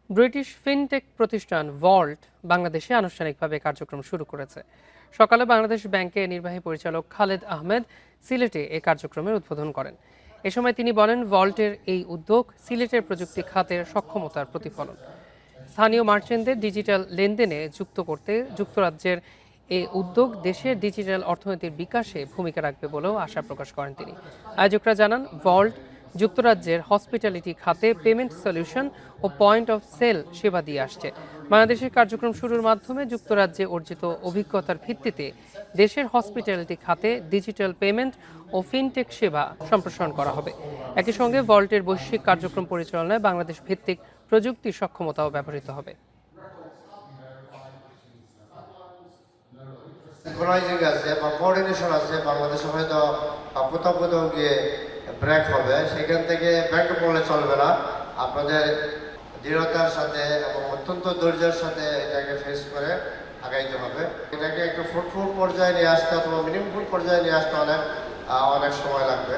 British fintech প্রতিষ্ঠান vault বাংলাদেশে আনুষ্ঠানিকভাবে কার্যক্রম শুরু করেছে। সকালে বাংলাদেশ ব্যাংকের নির্বাহী পরিচালক খালেদ আহমেদ সিলেটে এই কার্যক্রমের উদ্বোধন করেন। এ সময় তিনি বলেন, ভল্টের এই উদ্যোগ সিলেটের প্রযুক্তি খাতের সক্ষমতার প্রতিফলন। স্থানীয় মার্চেন্টদের ডিজিটাল লেনদেনে যুক্ত করতে যুক্তরাজ্যের এই উদ্যোগ দেশের ডিজিটাল অর্থনীতির বিকাশে ভূমিকা রাখবে বলেও আশা প্রকাশ করেন তিনি। আয়োজকরা জানান, ভল্ট যুক্তরাজ্যের হসপিটালিটি খাতে পেমেন্ট সলিউশন ও পয়েন্ট অফ সেল সেবা দিয়ে আসছে। বাংলাদেশের কার্যক্রম শুরুর মাধ্যমে যুক্তরাজ্যে অর্জিত অভিজ্ঞতার ভিত্তিতে দেশের হসপিটালিটি খাতে ডিজিটাল পেমেন্ট ও ফিনটেক সেবা সম্প্রসারণ করা হবে। একই সঙ্গে ভল্টের বৈশ্বিক কার্যক্রম পরিচালনায় বাংলাদেশ ভিত্তিক প্রযুক্তি সক্ষমতাও ব্যবহৃত হবে। সিনক্রোনাইজিং আছে বা কোঅর্ডিনেশন আছে, বাংলাদেশে হয়তো কোথাও কোথাও গিয়ে ব্রেক হবে, সেখান থেকে ব্যাক বললে চলবে না। আপনাদের দৃঢ়তার সাথে এবং অত্যন্ত ধৈর্যের সাথে এটাকে ফেস করে আগাইতে হবে। এটাকে একটু ফ্রুটফুল পর্যায়ে নিয়ে আসতে অথবা মিনিংফুল পর্যায়ে নিয়ে আসতে অনেক সময় লাগবে।